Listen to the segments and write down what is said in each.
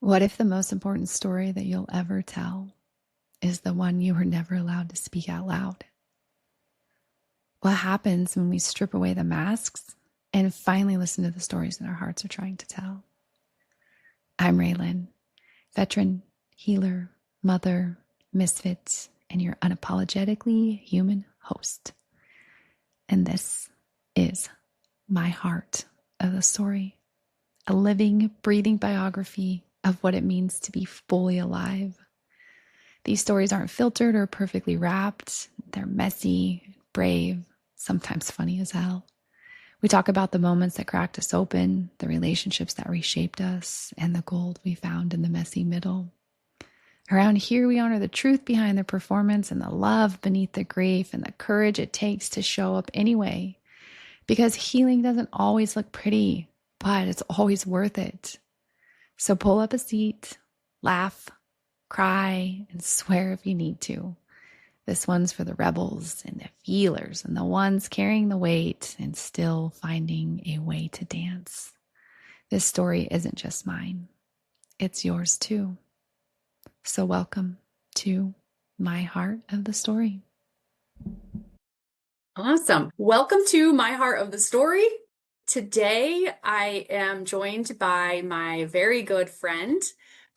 What if the most important story that you'll ever tell is the one you were never allowed to speak out loud? What happens when we strip away the masks and finally listen to the stories that our hearts are trying to tell? I'm Raylan, veteran, healer, mother, misfit, and your unapologetically human host. And this is my heart of the story, a living, breathing biography of what it means to be fully alive. These stories aren't filtered or perfectly wrapped. They're messy, brave, sometimes funny as hell. We talk about the moments that cracked us open, the relationships that reshaped us, and the gold we found in the messy middle. Around here, we honor the truth behind the performance and the love beneath the grief and the courage it takes to show up anyway. Because healing doesn't always look pretty, but it's always worth it. So pull up a seat, laugh, cry, and swear if you need to. This one's for the rebels and the feelers and the ones carrying the weight and still finding a way to dance. This story isn't just mine. It's yours too. So welcome to my heart of the story. Awesome. Welcome to My Heart of the Story. Today, I am joined by my very good friend,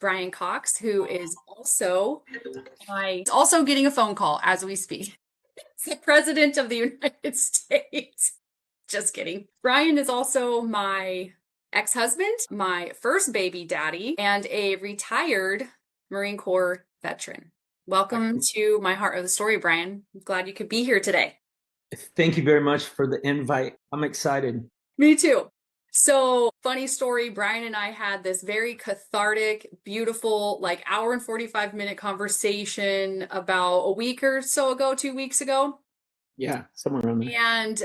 Bryan Cox, who is also getting a phone call as we speak. It's the President of the United States. Just kidding. Bryan is also my ex-husband, my first baby daddy, and a retired Marine Corps veteran. Welcome to My Heart of the Story, Bryan. I'm glad you could be here today. Thank you very much for the invite. I'm excited. Me too. So, funny story, Bryan and I had this very cathartic, beautiful, hour and 45-minute conversation about a week or so ago, 2 weeks ago. Yeah, somewhere around there. And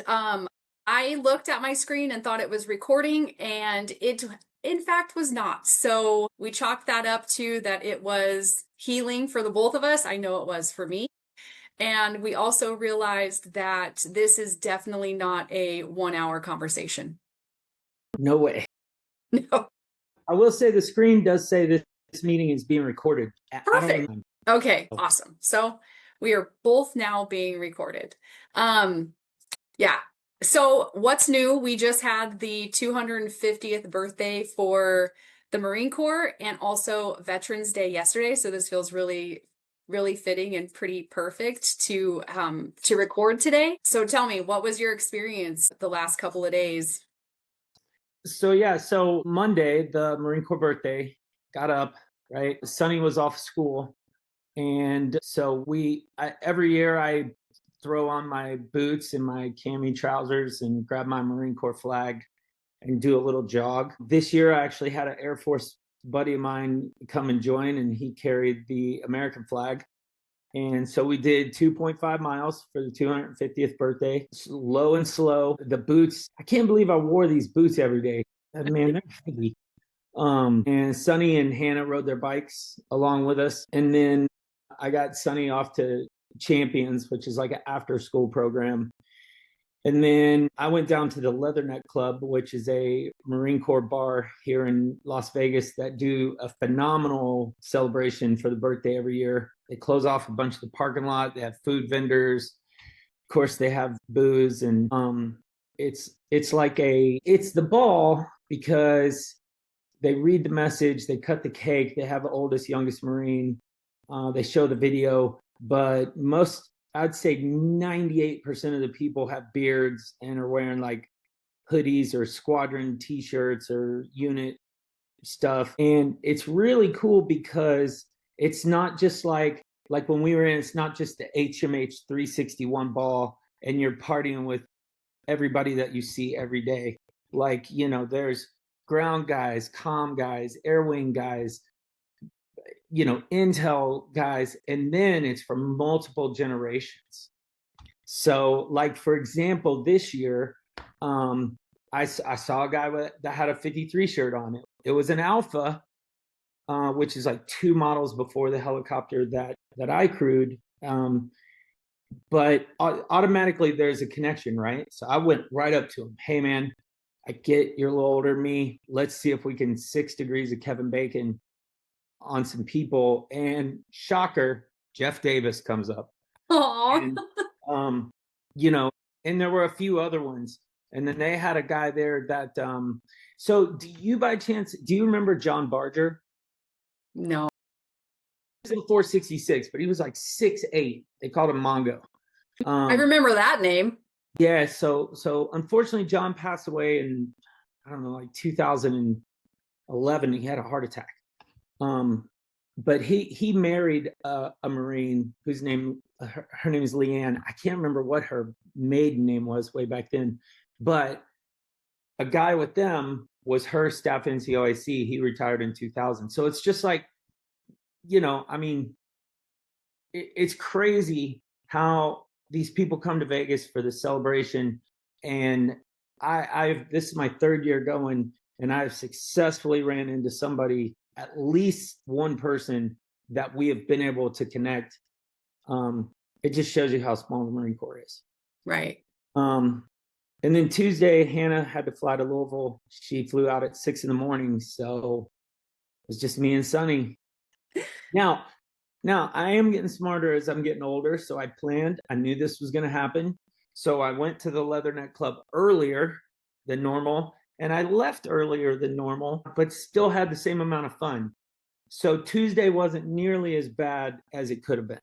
I looked at my screen and thought it was recording, and it in fact was not. So we chalked that up to that it was healing for the both of us. I know it was for me. And we also realized that this is definitely not a 1 hour conversation. No way. No. I will say the screen does say this meeting is being recorded. Perfect. Okay, awesome. So we are both now being recorded. Yeah. So what's new? We just had the 250th birthday for the Marine Corps and also Veterans Day yesterday. So this feels really fitting and pretty perfect to record today. So tell me, what was your experience the last couple of days? So Monday, the Marine Corps birthday, got up, right? Sonny was off school. And so every year I throw on my boots and my cami trousers and grab my Marine Corps flag and do a little jog. This year I actually had an Air Force buddy of mine come and join, and he carried the American flag. And so we did 2.5 miles for the 250th birthday, low and slow. The boots, I can't believe I wore these boots every day. Man, they're heavy. And Sonny and Hannah rode their bikes along with us. And then I got Sonny off to Champions, which is like an after school program. And then I went down to the Leatherneck Club, which is a Marine Corps bar here in Las Vegas that do a phenomenal celebration for the birthday every year. They close off a bunch of the parking lot. They have food vendors. Of course, they have booze, and it's the ball because they read the message, they cut the cake, they have the oldest, youngest Marine. They show the video, but I'd say 98% of the people have beards and are wearing like hoodies or squadron t-shirts or unit stuff. And it's really cool because it's not just like when we were in, it's not just the HMH 361 ball and you're partying with everybody that you see every day. There's ground guys, comm guys, air wing guys, intel guys, and then it's from multiple generations. So for example, this year, I saw a guy that had a 53 shirt on it. It was an Alpha, which is like 2 models before the helicopter that I crewed. But automatically there's a connection, right? So I went right up to him. Hey man, I get you're a little older than me. Let's see if we can 6 degrees of Kevin Bacon on some people, and shocker, Jeff Davis comes up. Oh, And, you know, and there were a few other ones. And then they had a guy there that, so do you by chance, do you remember John Barger? no. He was in 466, but he was like 6'8". They called him Mongo. I remember that name. Yeah, so unfortunately John passed away in, I don't know, like 2011. He had a heart attack. But he married a Marine whose name, her name is Leanne. I can't remember what her maiden name was way back then, but a guy with them was her staff NCOIC. He retired in 2000. So it's just like, I mean, it's crazy how these people come to Vegas for the celebration. And this is my third year going, and I've successfully ran into somebody, at least one person that we have been able to connect. It just shows you how small the Marine Corps is. Right. And then Tuesday, Hannah had to fly to Louisville. She flew out at 6 a.m. So it was just me and Sonny. Now I am getting smarter as I'm getting older. So I knew this was going to happen. So I went to the Leatherneck Club earlier than normal, and I left earlier than normal, but still had the same amount of fun. So Tuesday wasn't nearly as bad as it could have been.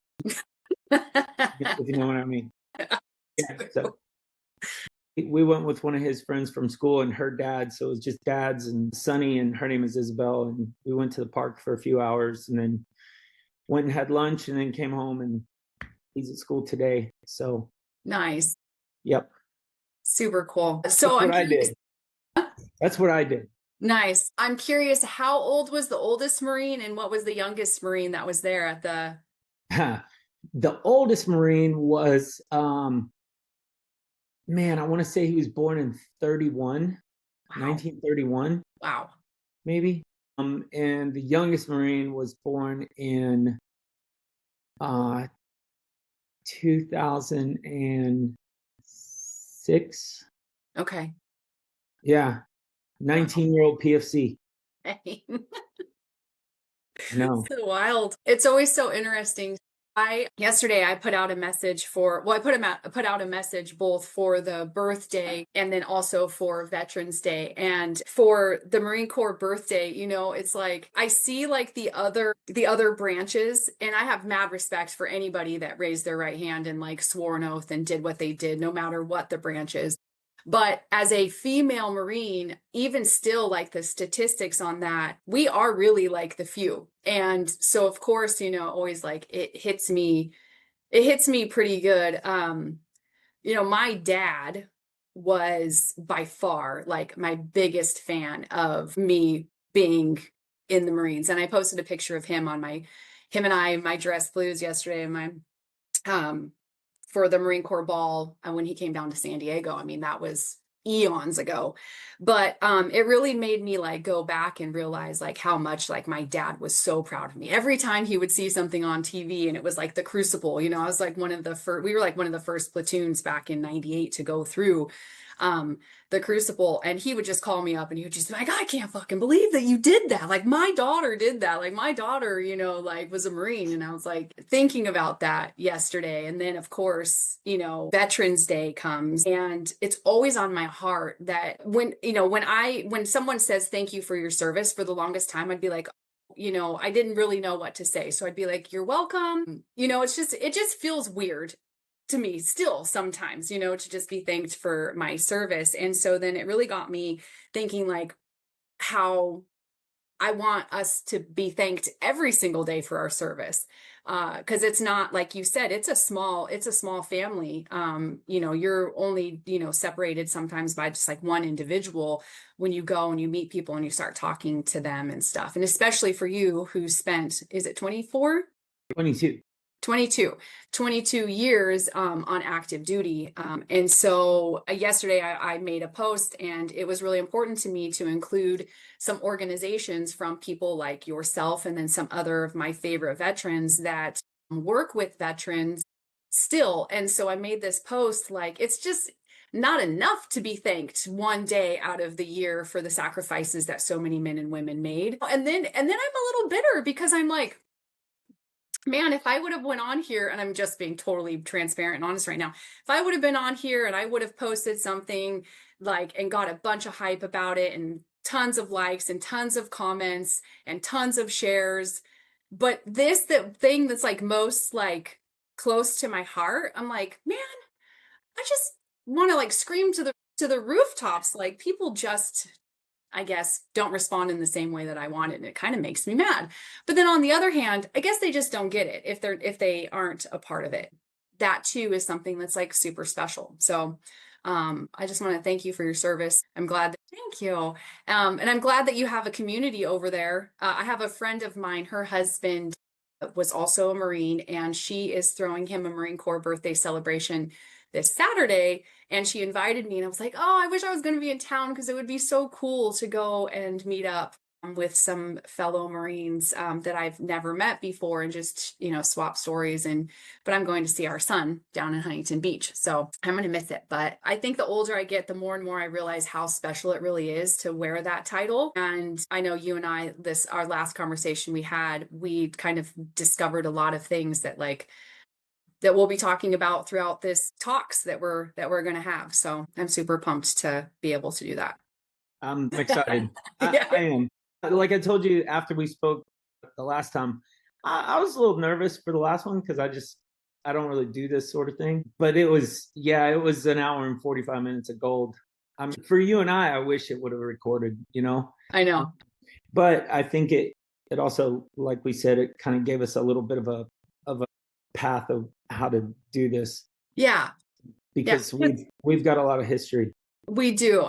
If you know what I mean. Yeah, so we went with one of his friends from school and her dad. So it was just dads and Sonny, and her name is Isabel. And we went to the park for a few hours and then went and had lunch and then came home, and he's at school today. So nice. Yep. Super cool. So that's what I did. Nice. I'm curious, how old was the oldest Marine and what was the youngest Marine that was there at the... The oldest Marine was, I want to say he was born in 1931. Wow. Maybe. And the youngest Marine was born in 2006. Okay. Yeah. 19-year-old PFC. No. So wild. It's always so interesting. Yesterday I put out a message I put out a message both for the birthday and then also for Veterans Day. And for the Marine Corps birthday, it's like I see like the other branches, and I have mad respect for anybody that raised their right hand and like swore an oath and did what they did, no matter what the branch is. But as a female Marine, even still, like the statistics on that, we are really like the few. And so, of course, always like it hits me pretty good. My dad was by far like my biggest fan of me being in the Marines. And I posted a picture of him on my dress blues yesterday, and my, for the Marine Corps ball when he came down to San Diego. I mean, that was eons ago, but it really made me like go back and realize like how much like my dad was so proud of me. Every time he would see something on TV and it was like the Crucible, I was like we were like one of the first platoons back in 98 to go through the Crucible, and he would just call me up and he would just be like, I can't fucking believe that you did that. Like my daughter did that. Like my daughter, like was a Marine. And I was like thinking about that yesterday. And then of course, Veterans Day comes, and it's always on my heart that when someone says thank you for your service, for the longest time, I'd be like, I didn't really know what to say. So I'd be like, you're welcome. It just feels weird to me still sometimes, to just be thanked for my service. And so then it really got me thinking like how I want us to be thanked every single day for our service. Cause it's not, like you said, it's a small family. You're only, separated sometimes by just like one individual when you go and you meet people and you start talking to them and stuff. And especially for you who spent, is it 22 years on active duty. And so yesterday I made a post, and it was really important to me to include some organizations from people like yourself and then some other of my favorite veterans that work with veterans still. And so I made this post, like, it's just not enough to be thanked one day out of the year for the sacrifices that so many men and women made. And then I'm a little bitter because I'm like, man, if I would have went on here, and I'm just being totally transparent and honest right now, if I would have been on here and I would have posted something like and got a bunch of hype about it and tons of likes and tons of comments and tons of shares, but the thing that's like most like close to my heart, I'm like, man, I just want to like scream to the rooftops. Like people just, I guess, don't respond in the same way that I wanted. And it kind of makes me mad. But then on the other hand, I guess they just don't get it if they aren't a part of it. That too is something that's like super special. So I just want to thank you for your service. Thank you. And I'm glad that you have a community over there. I have a friend of mine, her husband was also a Marine, and she is throwing him a Marine Corps birthday celebration this Saturday. And she invited me, and I was like, oh, I wish I was going to be in town because it would be so cool to go and meet up with some fellow Marines that I've never met before and just, swap stories. But I'm going to see our son down in Huntington Beach. So I'm going to miss it. But I think the older I get, the more and more I realize how special it really is to wear that title. And I know you and I, our last conversation we had, we kind of discovered a lot of things that we'll be talking about throughout this talks that we're going to have. So I'm super pumped to be able to do that. I'm excited. Yeah. I am. Like I told you after we spoke the last time, I was a little nervous for the last one because I don't really do this sort of thing. But it was an hour and 45 minutes of gold. For you and I wish it would have recorded, I know. But I think it also, like we said, it kind of gave us a little bit of a path of how to do this. Yeah. Because we've got a lot of history. We do.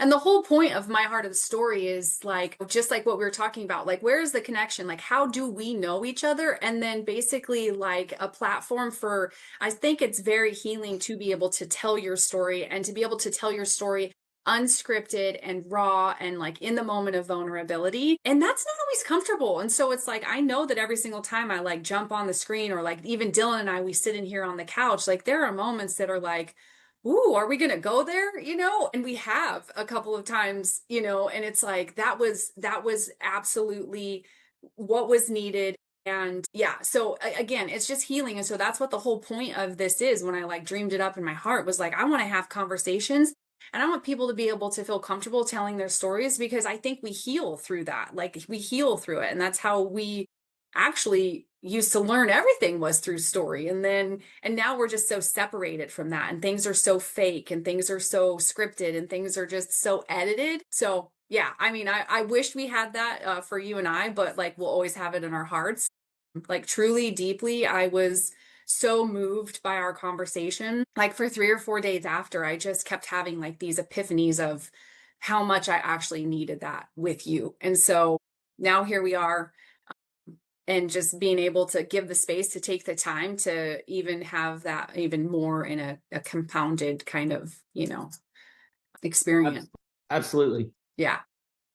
And the whole point of my heart of the story is like, just like what we were talking about, like, where is the connection? Like, how do we know each other? And then basically like a platform for, I think it's very healing to be able to tell your story and to be able to tell your story unscripted and raw and like in the moment of vulnerability. And that's not always comfortable. And so it's like, I know that every single time I like jump on the screen, or like even Dylan and I, we sit in here on the couch, like there are moments that are like, ooh, are we going to go there? And we have a couple of times, and it's like, that was absolutely what was needed. And yeah, so again, it's just healing. And so that's what the whole point of this is. When I like dreamed it up in my heart, was like, I want to have conversations, and I want people to be able to feel comfortable telling their stories, because I think we heal through that. Like we heal through it. And that's how we actually used to learn everything, was through story. And now we're just so separated from that, and things are so fake, and things are so scripted, and things are just so edited. So yeah, I mean, I wish we had that for you and I, but like we'll always have it in our hearts. Like truly, deeply, I was so moved by our conversation. Like for 3 or 4 days after, I just kept having like these epiphanies of how much I actually needed that with you. And so now here we are, and just being able to give the space to take the time to even have that even more in a compounded kind of, experience. Absolutely. Yeah.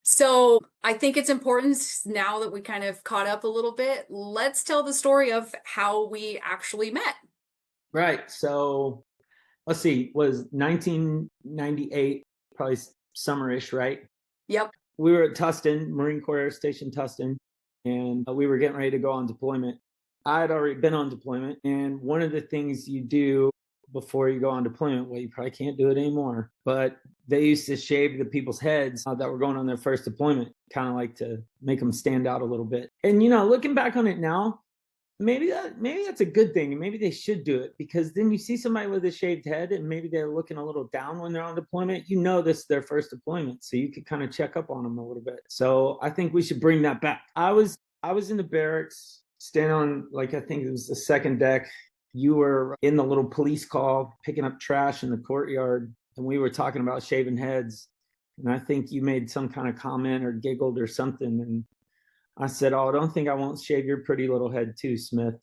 So I think it's important, now that we kind of caught up a little bit, let's tell the story of how we actually met. Right. So let's see, was 1998, probably summerish, right? Yep. We were at Tustin, Marine Corps Air Station Tustin, and we were getting ready to go on deployment. I had already been on deployment, and one of the things you do before you go on deployment, well, you probably can't do it anymore, but they used to shave the people's heads that were going on their first deployment, kind of like to make them stand out a little bit. And looking back on it now, maybe that's a good thing, and maybe they should do it, because then you see somebody with a shaved head and maybe they're looking a little down when they're on deployment. This is their first deployment, so you could kind of check up on them a little bit. So I think we should bring that back. I was in the barracks, standing on, like, I think it was the second deck. You were in the little police call picking up trash in the courtyard, and we were talking about shaving heads, and I think you made some kind of comment or giggled or something, and I said, "Oh, don't think I won't shave your pretty little head too, Smith."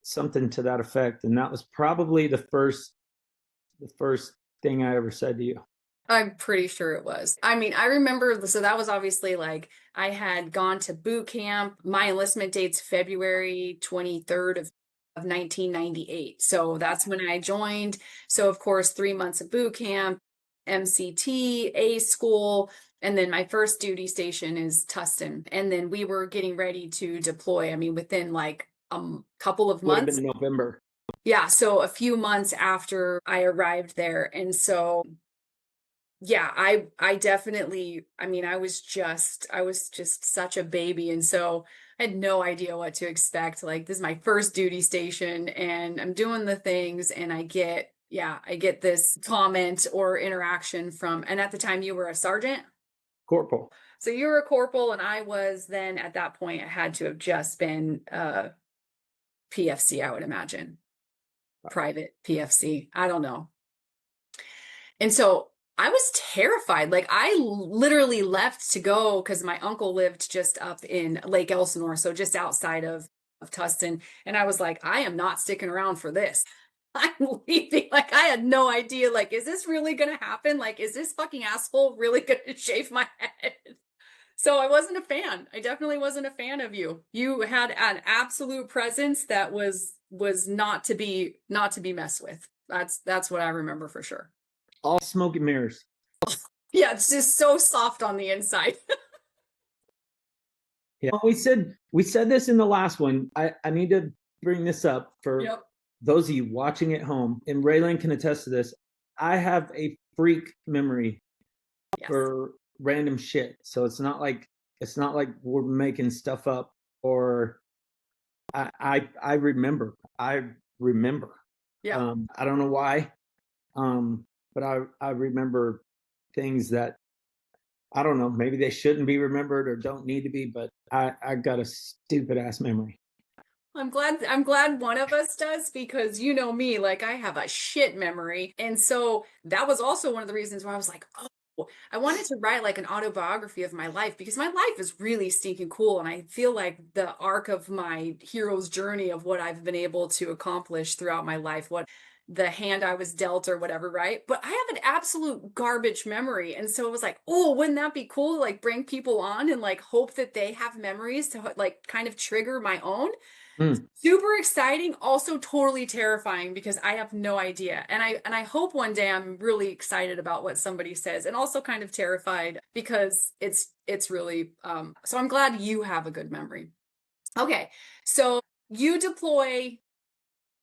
Something to that effect. And that was probably the first thing I ever said to you. I'm pretty sure it was. I mean, I remember, so that was obviously like, I had gone to boot camp. My enlistment date's February 23rd of of 1998. So that's when I joined. So of course, 3 months of boot camp, MCT, A school, and then my first duty station is Tustin. And then we were getting ready to deploy. I mean, within like a couple of Would have months. been November. Yeah, so a few months after I arrived there. And so yeah, I definitely, I mean, I was just such a baby. And so I had no idea what to expect. Like, this is my first duty station and I'm doing the things and I get this comment or interaction from, and at the time you were a sergeant. Corporal. So you were a corporal and I was then at that point, I had to have just been PFC, I would imagine. Private PFC. I don't know. And so I was terrified. Like, I literally left to go because my uncle lived just up in Lake Elsinore, so just outside of Tustin. And I was like, I am not sticking around for this. I'm leaving. Like, I had no idea. Like, is this really going to happen? Like, is this fucking asshole really going to shave my head? So I wasn't a fan. I definitely wasn't a fan of you. You had an absolute presence that was not to be messed with. That's what I remember for sure. All smoke and mirrors. Yeah, it's just so soft on the inside. Yeah. We said this in the last one. I need to bring this up for Yep. those of you watching at home, and Raylan can attest to this. I have a freak memory Yes. for random shit. So it's not like we're making stuff up, or I remember. I remember. Yeah. I don't know why. But I remember things that, I don't know, maybe they shouldn't be remembered or don't need to be, but I got a stupid ass memory. I'm glad one of us does, because you know me, like, I have a shit memory. And so that was also one of the reasons why I was like, oh, I wanted to write like an autobiography of my life, because my life is really stinking cool. And I feel like the arc of my hero's journey of what I've been able to accomplish throughout my life, what the hand I was dealt or whatever, right? But I have an absolute garbage memory. And so it was like, oh, wouldn't that be cool to like bring people on and like hope that they have memories to like kind of trigger my own? Super exciting, also totally terrifying because I have no idea. And I hope one day I'm really excited about what somebody says, and also kind of terrified because it's really so I'm glad you have a good memory. Okay. So you deploy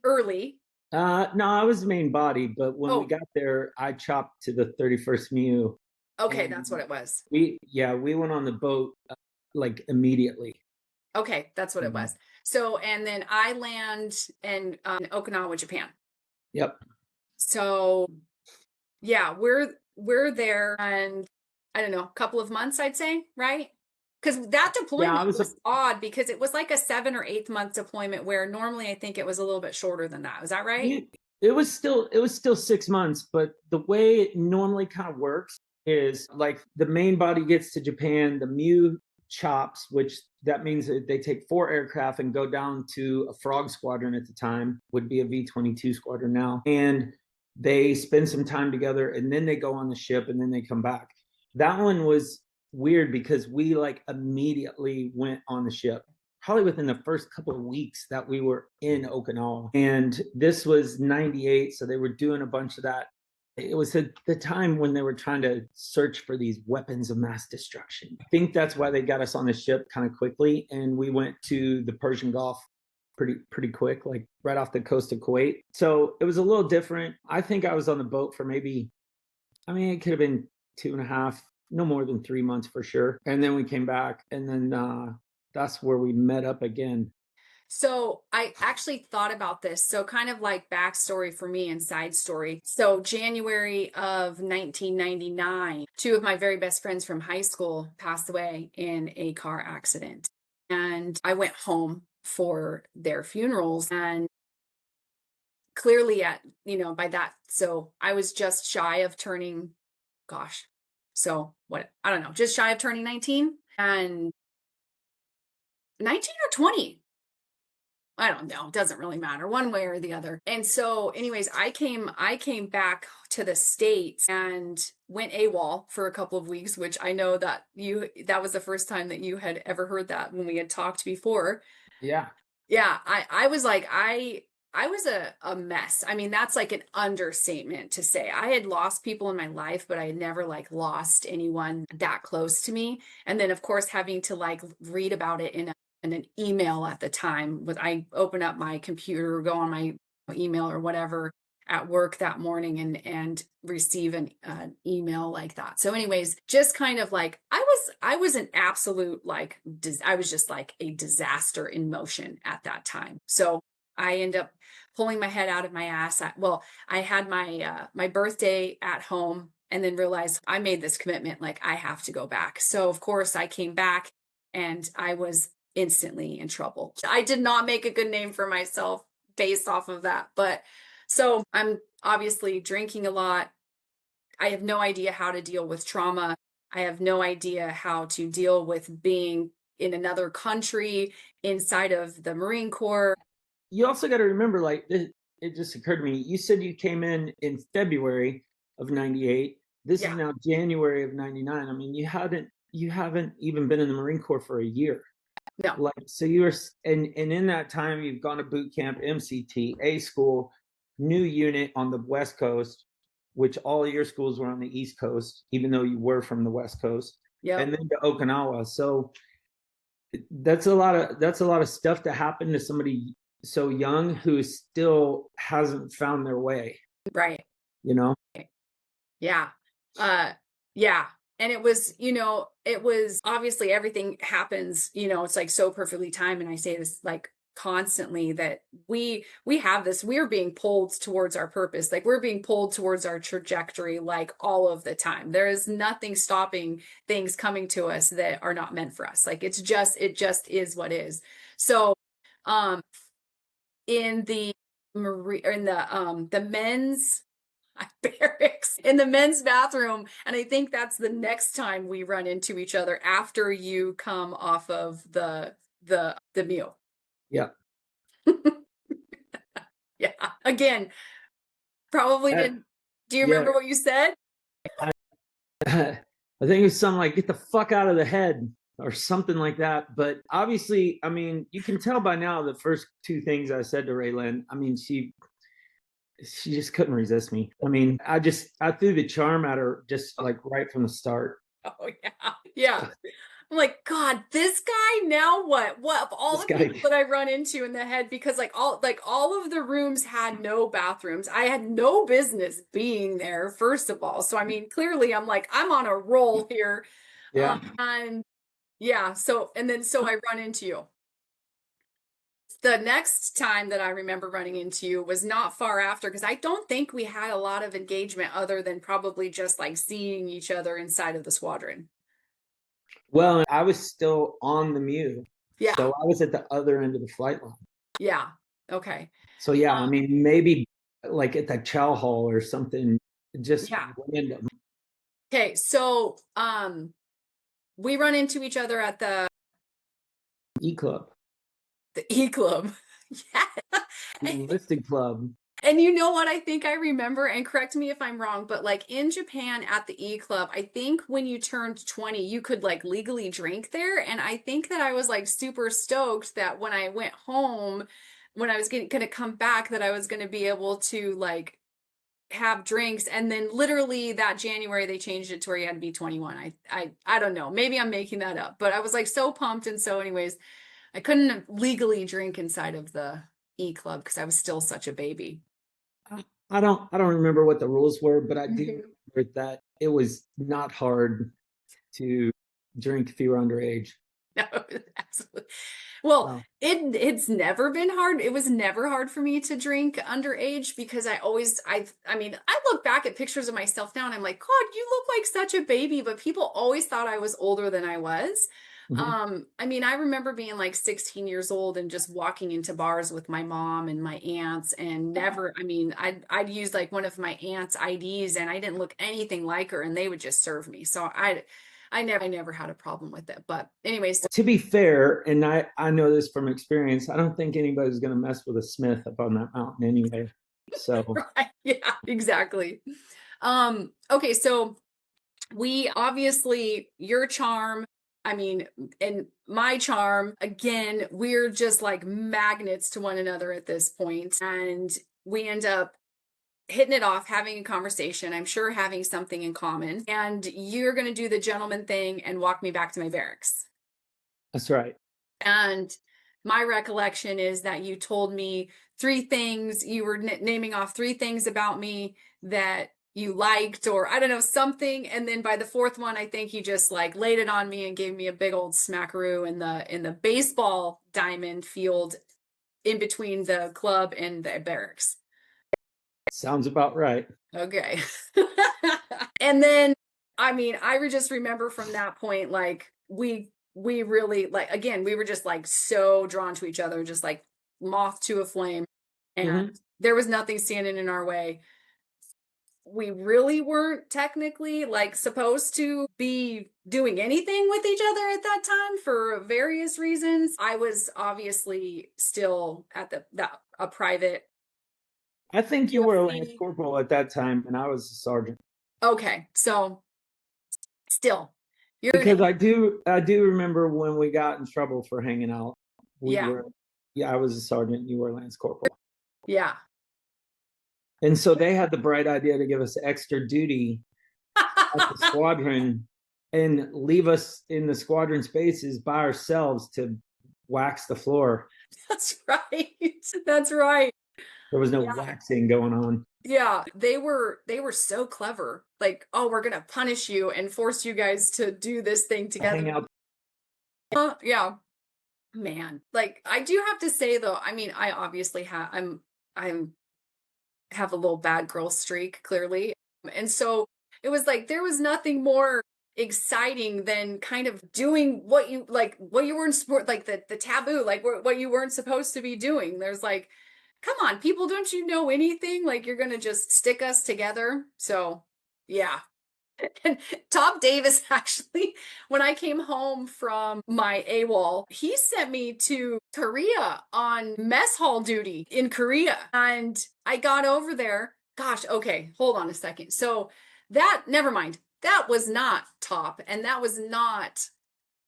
early. No, I was the main body, but when we Oh, got there, I chopped to the 31st MEU. okay, And that's what it was. we went on the boat like immediately. Okay, that's what it was. So, and then I land in Okinawa, Japan. Yep. So yeah, we're there, and I don't know, a couple of months, I'd say, right? Because that Yeah, I deployment was odd because it was like a 7 or 8 month deployment, where normally I think it was a little bit shorter than that. Was that right? it was still 6 months, but the way it normally kind of works is like the main body gets to Japan, the MEU chops, which that means that they take 4 aircraft and go down to a Frog squadron. At the time would be a V-22 squadron now, and they spend some time together, and then they go on the ship, and then they come back. That one was weird because we like immediately went on the ship, probably within the first couple of weeks that we were in Okinawa. And this was 98, so they were doing a bunch of that. It was at the time when they were trying to search for these weapons of mass destruction. I think that's why they got us on the ship kind of quickly, and we went to the Persian Gulf pretty quick, like right off the coast of Kuwait. So it was a little different. I think I was on the boat for maybe, I mean, it could have been 2.5, no more than 3 months for sure. And then we came back, and then that's where we met up again. So I actually thought about this. So kind of like backstory for me and side story. So January of 1999, two of my very best friends from high school passed away in a car accident. And I went home for their funerals, and clearly by that, so I was just shy of turning, gosh, so what, I don't know, just shy of turning 19, and 19 or 20. I don't know. It doesn't really matter one way or the other. And so anyways, I came back to the States and went AWOL for a couple of weeks, which I know that that was the first time that you had ever heard that when we had talked before. Yeah. Yeah, I was like, I was a mess. I mean, that's like an understatement to say. I had lost people in my life, but I had never like lost anyone that close to me. And then of course having to like read about it in an email at the time. With I open up my computer, go on my email or whatever at work that morning and receive an email like that. So anyways, just kind of like I was an absolute like I was just like a disaster in motion at that time. So I end up pulling my head out of my ass. I had my birthday at home and then realized I made this commitment like I have to go back. So of course I came back and I was instantly in trouble. I did not make a good name for myself based off of that. But so I'm obviously drinking a lot. I have no idea how to deal with trauma. I have no idea how to deal with being in another country inside of the Marine Corps. You also got to remember, like, it just occurred to me. You said you came in February of '98. This is Yeah, now January of '99. I mean, you haven't even been in the Marine Corps for a year. no, Like, so you were, and in that time, you've gone to boot camp, MCT, A school, new unit on the West Coast, which all of your schools were on the East Coast, even though you were from the West Coast, yep, and then to Okinawa. So that's a lot of stuff to happen to somebody so young who still hasn't found their way, right. you know? Yeah. Uh yeah. And it was, it was obviously everything happens, it's like so perfectly timed. And I say this like constantly that we have this, we're being pulled towards our purpose. Like we're being pulled towards our trajectory like all of the time. There is nothing stopping things coming to us that are not meant for us. Like it just is what is. So um in the marine or in the men's barracks in the men's bathroom. And I think that's the next time we run into each other after you come off of the meal. Yeah. Yeah. Again, probably Uh, didn't. Do you yeah. remember what you said? I think it's something like "get the fuck out of the head" or something like that. But obviously, I mean, you can tell by now the first two things I said to Raylan. I mean, she just couldn't resist me. I mean, I threw the charm at her just like right from the start. Oh yeah. Yeah. I'm like, God, this guy now what? What of all This the guy, people that I run into in the head because like all of the rooms had no bathrooms. I had no business being there, first of all. So I mean, clearly I'm like, I'm on a roll here. yeah. And yeah, so I run into you. The next time that I remember running into you was not far after because I don't think we had a lot of engagement other than probably just like seeing each other inside of the squadron. Well, I was still on the Mew, Yeah. so I was at the other end of the flight line. Yeah. Okay. So yeah, I Um, mean, maybe like at the chow hall or something, just yeah. random. Okay. So, we run into each other at E club, the E Club. Yeah. the enlisted club. And you know what I think I remember, and correct me if I'm wrong, but like in Japan at the E Club, I think when you turned 20, you could like legally drink there. And I think that I was like super stoked that when I went home, when I was going to come back, that I was going to be able to like have drinks. And then literally that January, they changed it to where you had to be 21. I don't know. Maybe I'm making that up, but I was like so pumped. And so anyways, I couldn't legally drink inside of the E Club because I was still such a baby. I don't remember what the rules were, but I do Mhm. remember that it was not hard to drink if you were underage. No, absolutely. Well, So it's never been hard. It was never hard for me to drink underage because I mean, I look back at pictures of myself now and I'm like, God, you look like such a baby, but people always thought I was older than I was. mhm. I mean, I remember being like 16 years old and just walking into bars with my mom and my aunts and never, I mean, I'd use like one of my aunt's IDs and I didn't look anything like her and they would just serve me. So I never had a problem with it. But anyways, To be fair, and I know this from experience, I don't think anybody's going to mess with a Smith up on that mountain anyway. So right. Yeah, exactly. Okay, so we obviously your charm. I mean, and my charm, again, we're just like magnets to one another at this point. And we end up hitting it off, having a conversation, I'm sure having something in common. And you're going to do the gentleman thing and walk me back to my barracks. That's right. And my recollection is that you told me three things, you were naming off three things about me that you liked, or I don't know, something. And then by the fourth one, I think you just like laid it on me and gave me a big old smackaroo in the baseball diamond field in between the club and the barracks. Sounds about right. Okay. And then, I mean, I would just remember from that point, like we really like, again, we were just like so drawn to each other, just like moth to a flame. And Mhm. there was nothing standing in our way. We really weren't technically like supposed to be doing anything with each other at that time for various reasons. I was obviously still at a private I think you were a lance PFC. corporal at that time, and I was a sergeant. Okay, so still, you're an Because I do remember when we got in trouble for hanging out. We yeah, were, yeah, I was a sergeant, you were a lance corporal. yeah. And so they had the bright idea to give us extra duty at the squadron and leave us in the squadron spaces by ourselves to wax the floor. That's right. That's right. There was no Yeah. waxing going on. Yeah, they were so clever. Like, oh, we're gonna punish you and force you guys to do this thing Hang together. out. Yeah, man. Like, I do have to say though, I mean, I obviously I'm have a little bad girl streak, clearly. And so it was like there was nothing more exciting than kind of doing what you like, what you weren't sport, like the taboo, like what you weren't supposed to be doing. There's like, come on, people, don't you know anything? Like you're gonna just stick us together. So yeah. And Tom Davis actually, when I came home from my AWOL, he sent me to Korea on mess hall duty in Korea. And I got over there. Gosh, okay, hold on a second. So that, never mind. That was not top. And that was not,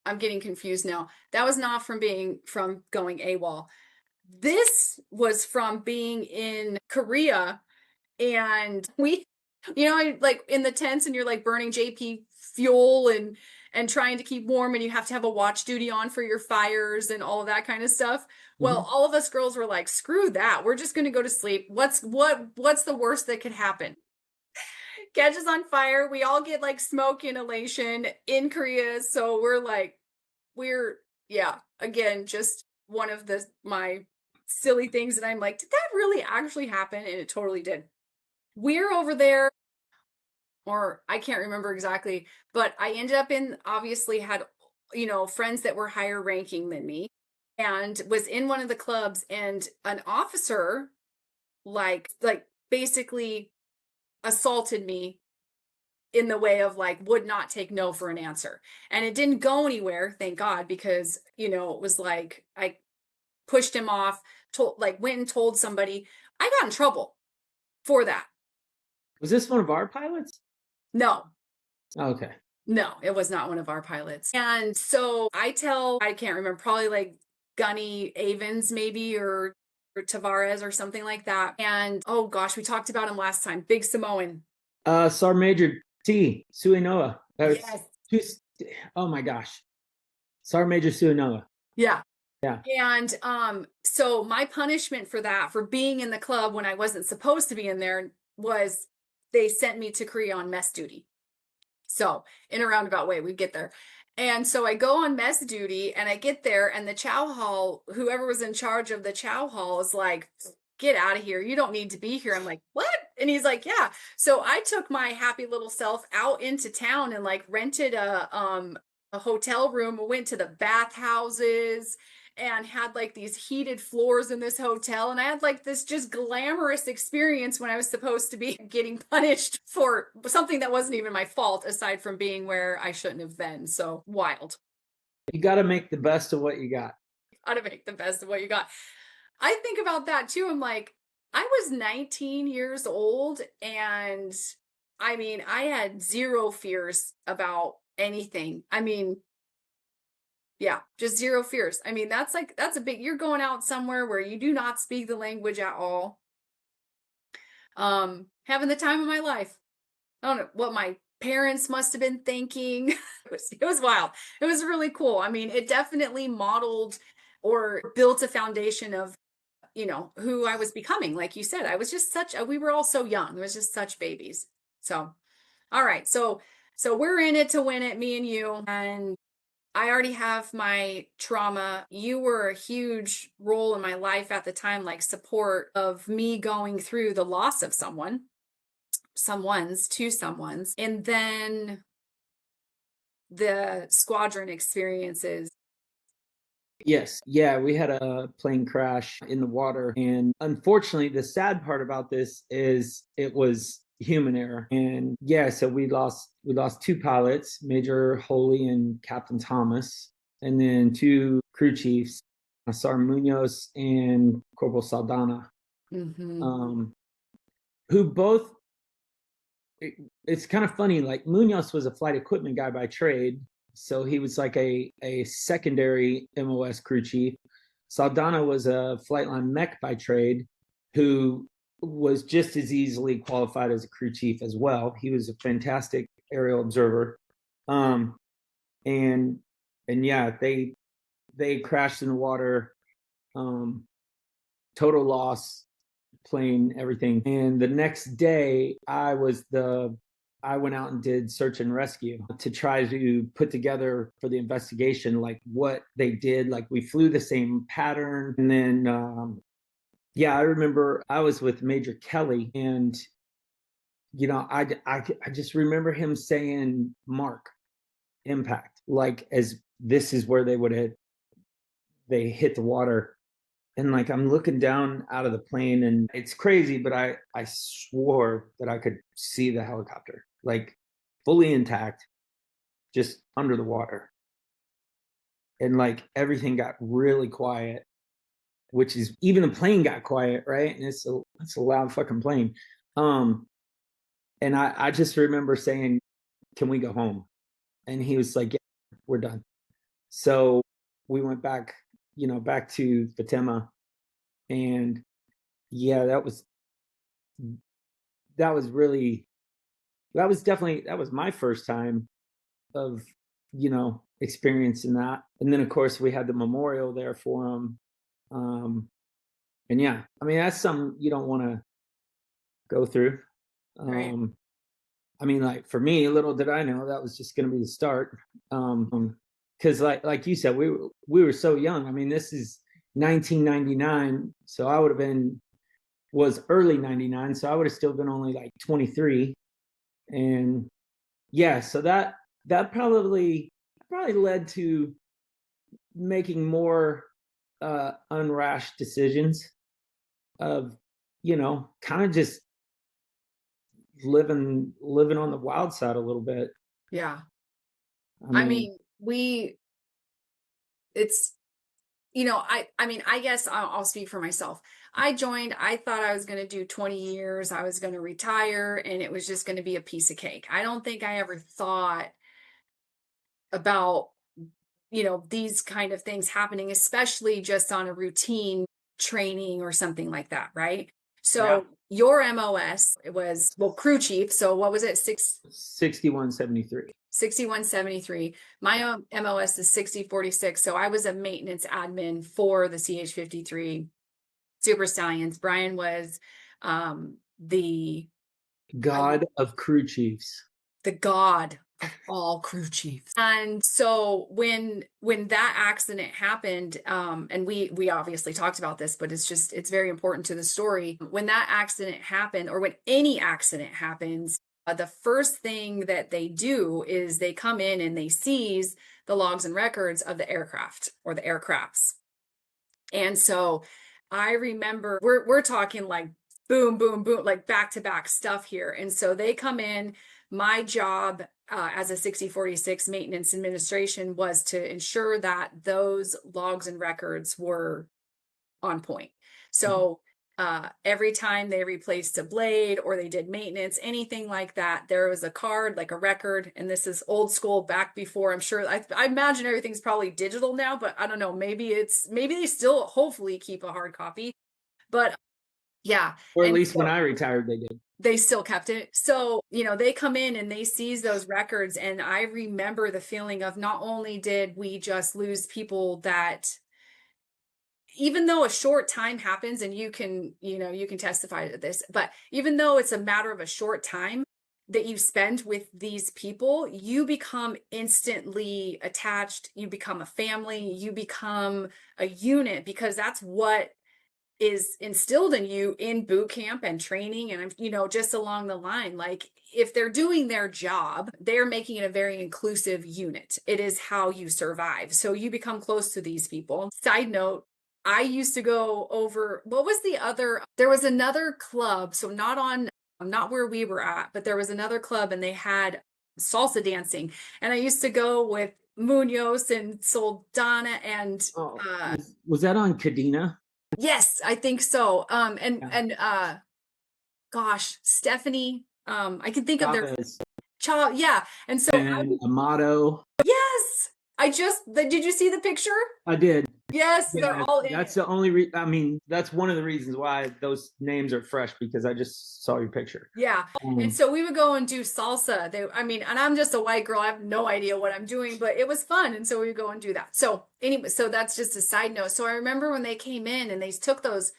I'm getting confused now. That was not from going AWOL. This was from being in Korea, and we, like in the tents, and you're like burning JP fuel and trying to keep warm, and you have to have a watch duty on for your fires and all of that kind of stuff. Well, Mhm. all of us girls were like, screw that, we're just going to go to sleep. What's the worst that could happen? Catches on fire, we all get like smoke inhalation in Korea. So we're like, we're yeah, again, just one of my silly things that I'm like, did that really actually happen? And it totally did. We're over there, or I can't remember exactly, but I ended up in, obviously had, friends that were higher ranking than me, and was in one of the clubs, and an officer like basically assaulted me in the way of like would not take no for an answer. And it didn't go anywhere, thank God, because it was like I pushed him off, told like went and told somebody. I got in trouble for that. Was this one of our pilots? No, Okay. no, it was not one of our pilots. And so I can't remember, probably like Gunny Avens maybe, or Tavares or something like that. And oh gosh, we talked about him last time. Big Samoan. Sergeant Major T. Suinoa. Yes. Oh my gosh. Sergeant Major Suinoa. Yeah. Yeah. And so my punishment for that, for being in the club when I wasn't supposed to be in there, was they sent me to Korea on mess duty. So in a roundabout way, we get there. And so I go on mess duty, and I get there, and the chow hall, whoever was in charge of the chow hall, is like, get out of here. You don't need to be here. I'm like, what? And he's like, yeah. So I took my happy little self out into town and like rented a hotel room, went to the bathhouses, and had like these heated floors in this hotel. And I had like this just glamorous experience when I was supposed to be getting punished for something that wasn't even my fault, aside from being where I shouldn't have been. So wild. You got to make the best of what you got. How to make the best of what you got. I think about that too. I'm like, I was 19 years old, and I mean, I had zero fears about anything. I mean, Yeah, just zero fears. I mean, that's a big, you're going out somewhere where you do not speak the language at all. Having the time of my life. I don't know what my parents must have been thinking. It was wild. It was really cool. I mean, it definitely modeled or built a foundation of, who I was becoming. Like you said, I was just we were all so young. It was just such babies. So, all right. So we're in it to win it, me and you. And I already have my trauma. You were a huge role in my life at the time, like support of me going through the loss of someone's. And then the squadron experiences. Yes. Yeah, we had a plane crash in the water. And unfortunately, the sad part about this is it was human error. And yeah, so we lost two pilots, Major Holey and Captain Thomas, and then two crew chiefs, Sar Munoz and Corporal Saldana, Mm-hmm. um, who both it's kind of funny. Like Munoz was a flight equipment guy by trade, so he was like a secondary MOS crew chief. Saldana was a flight line mech by trade, who was just as easily qualified as a crew chief as well. He was a fantastic aerial observer, um, and yeah, they crashed in the water. Um, Total loss, plane, everything. And the next day, I went out and did search and rescue to try to put together for the investigation, like what they did. Like we flew the same pattern. And then, yeah, I remember I was with Major Kelly, and, I just remember him saying, mark, impact, like as this is where they hit the water. And like I'm looking down out of the plane, and it's crazy, but I swore that I could see the helicopter, like fully intact, just under the water. And like everything got really quiet, which is, even the plane got quiet, right? And it's a loud fucking plane. um and I just remember saying, can we go home? And he was like, yeah, we're done. So we went back, back to Fatima. And yeah, really, that was my first time of, experiencing that. And then of course we had the memorial there for him. And yeah, I mean, that's something you don't want to go through. Right. um I mean, like for me, little did I know that was just going to be the start. Because like you said, we were so young. I mean, this is 1999, so I would have been was early 99, so I would have still been only like 23. And yeah, so that probably led to making more unrash decisions of, kind of just living on the wild side a little bit. Yeah. I I mean, mean, it's, I mean, I guess I'll speak for myself. I thought I was going to do 20 years. I was going to retire and it was just going to be a piece of cake. I don't think I ever thought about, these kind of things happening, especially just on a routine training or something like that. Right. yeah, So your MOS, it was, well, crew chief. So what was it? 6173. 6173. My MOS is 6046. So I was a maintenance admin for the CH-53 Super Stallions. Bryan was the God of crew chiefs. god of all crew chiefs. And so when that accident happened, and we obviously talked about this, but it's very important to the story. When that accident happened, or when any accident happens, the first thing that they do is they come in and they seize the logs and records of the aircraft or the aircrafts. And so I remember we're talking like boom, boom, boom, like back to back stuff here. And so they come in. My job as a 6046 maintenance administration was to ensure that those logs and records were on point. So every time they replaced a blade or they did maintenance, anything like that, there was a card, like a record. And this is old school, back before, I'm sure, I imagine everything's probably digital now, but I don't know, maybe they still hopefully keep a hard copy. But yeah. Or at And least when so I retired, they did. they still kept it. So, they come in and they seize those records. And I remember the feeling of, not only did we just lose people that, even though a short time happens, and you can testify to this, but even though it's a matter of a short time that you spend with these people, you become instantly attached. You become a family, you become a unit, because that's what is instilled in you in boot camp and training. And just along the line, like, if they're doing their job, they're making it a very inclusive unit. It is how you survive. So you become close to these people. Side note, I used to go over, what was there was another club, so not where we were at, but there was another club and they had salsa dancing. And I used to go with Munoz and Soldana and Oh, was that on Cadena? yes, I think so. Yeah. And gosh, Stephanie, I can think of their Chavez child. Yeah. And so and Amato. yes, did you see the picture? I did. Yes, they're Yeah, all in that's it. the only I mean, that's one of the reasons why those names are fresh, because I just saw your picture. Yeah. And so we would go and do salsa. And I'm just a white girl. I have no idea what I'm doing, but it was fun. And so we would go and do that. So anyway, so that's just a side note. So I remember when they came in and they took those,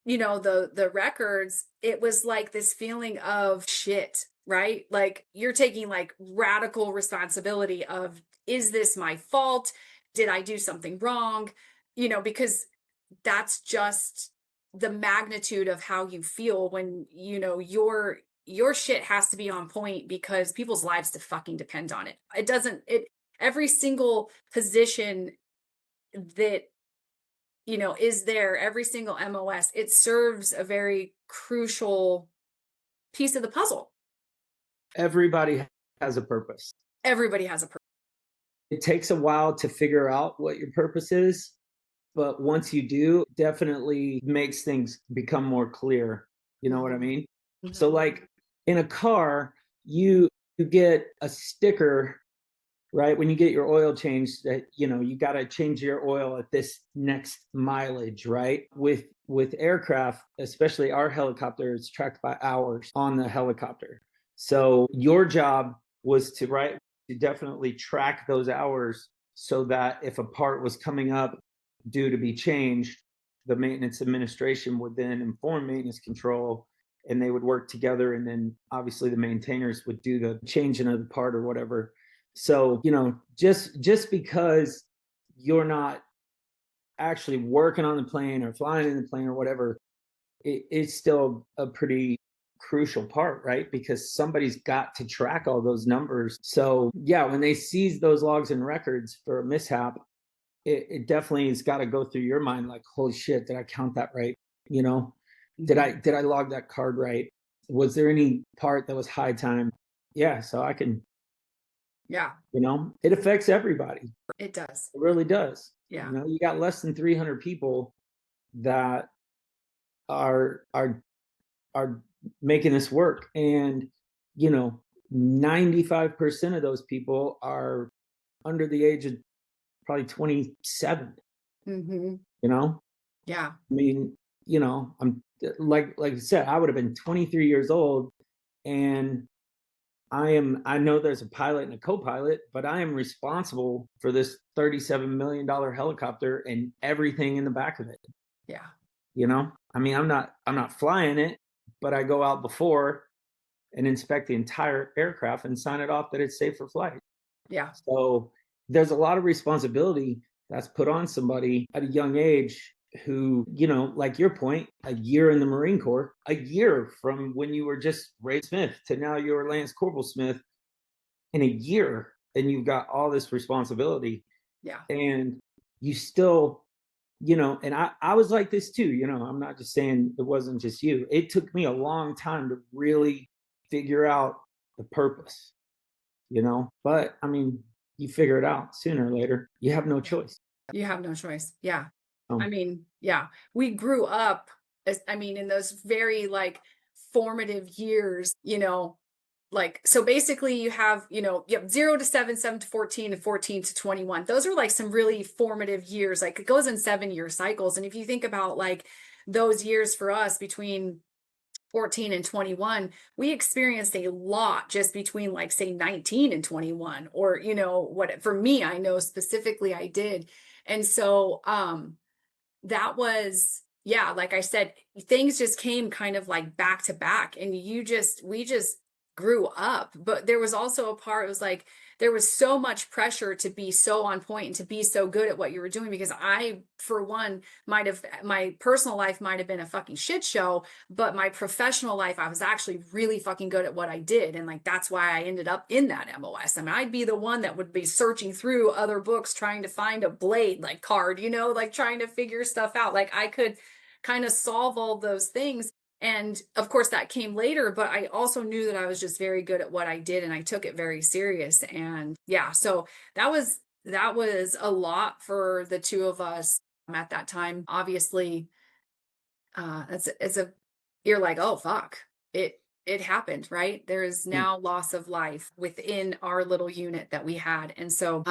the records, it was like this feeling of shit, right? Like, you're taking like radical responsibility of, is this my fault? Did I do something wrong? Because that's just the magnitude of how you feel when, your shit has to be on point, because people's lives to fucking depend on it. Every single position that is there, every single MOS, it serves a very crucial piece of the puzzle. Everybody has a purpose. Everybody has a purpose. It takes a while to figure out what your purpose is, but once you do, definitely makes things become more clear. You know what I mean? Mm-hmm. So like in a car, you get a sticker, right? When you get your oil changed, that you got to change your oil at this next mileage, right? With aircraft, especially our helicopter, it's tracked by hours on the helicopter. So your job was to definitely track those hours, so that if a part was coming up due to be changed, the maintenance administration would then inform maintenance control, and they would work together, and then obviously the maintainers would do the changing of the part or whatever. So, just because you're not actually working on the plane or flying in the plane or whatever, it's still a pretty crucial part, right? Because somebody's got to track all those numbers. So yeah, when they seize those logs and records for a mishap, it definitely has got to go through your mind, like, holy shit, did I count that right? Did I log that card right? Was there any part that was high time? Yeah, so I can. Yeah. It affects everybody. It does. It really does. Yeah. You got less than 300 people that are making this work, and 95% of those people are under the age of probably 27. Mm-hmm. Yeah. I mean, I'm like I said, I would have been 23 years old, and I know there's a pilot and a co-pilot, but I am responsible for this $37 million helicopter and everything in the back of it. Yeah. I mean, I'm not flying it, but I go out before and inspect the entire aircraft and sign it off that it's safe for flight. Yeah. So there's a lot of responsibility that's put on somebody at a young age who, like your point, a year in the Marine Corps, a year from when you were just Ray Smith to now you're Lance Corporal Smith, in a year, and you've got all this responsibility. Yeah. And you still, and I was like this too, I'm not just saying it wasn't just you. It took me a long time to really figure out the purpose, but I mean, you figure it out sooner or later. You have no choice. You have no choice. Yeah. I mean, yeah, we grew up I mean, in those very like formative years, like, so basically you have 0 to 7, 7 to 14, and 14 to 21. Those are like some really formative years. Like it goes in 7-year cycles. And if you think about like those years for us between 14 and 21, we experienced a lot just between like say 19 and 21, or what for me, I know specifically I did. And so that was, yeah, like I said, things just came kind of like back to back, and we just grew up. But there was also a part, it was like there was so much pressure to be so on point and to be so good at what you were doing, because I, for one, my personal life might have been a fucking shit show, but my professional life, I was actually really fucking good at what I did. And like that's why I ended up in that MOS. I mean, I'd be the one that would be searching through other books trying to find a blade like card, like trying to figure stuff out. Like I could kind of solve all those things. And of course that came later, but I also knew that I was just very good at what I did, and I took it very serious. And yeah, so that was a lot for the two of us at that time. Obviously, it's a you're like, oh fuck, it happened, right? There is now loss of life within our little unit that we had. And so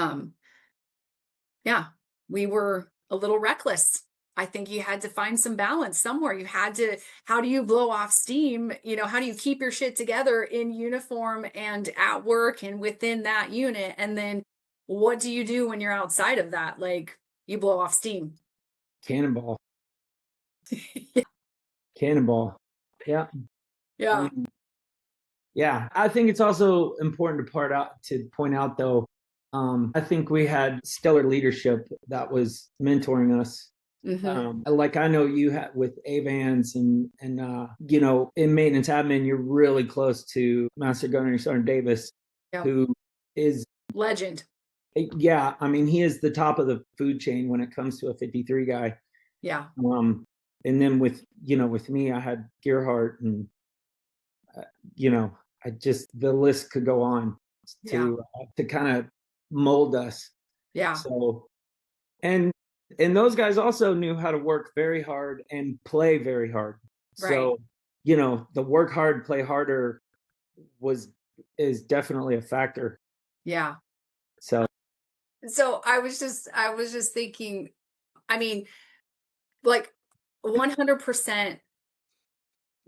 yeah, we were a little reckless. I think you had to find some balance somewhere. You had to, how do you blow off steam? How do you keep your shit together in uniform and at work and within that unit? And then what do you do when you're outside of that? Like you blow off steam. Cannonball. Yeah. Cannonball. Yeah. Yeah. Yeah. I think it's also important to point out though, I think we had stellar leadership that was mentoring us. Like I know you had with Avans and in maintenance admin, you're really close to Master Gunner Sergeant Davis, Yep. who is Legend. Yeah, I mean he is the top of the food chain when it comes to a 53 guy. Yeah. And then with me, I had Gerhardt, and I just, the list could go on to kind of mold us. Yeah. So and those guys also knew how to work very hard and play very hard. Right. So the work hard, play harder is definitely a factor. Yeah. So I was just thinking, I mean, like 100%,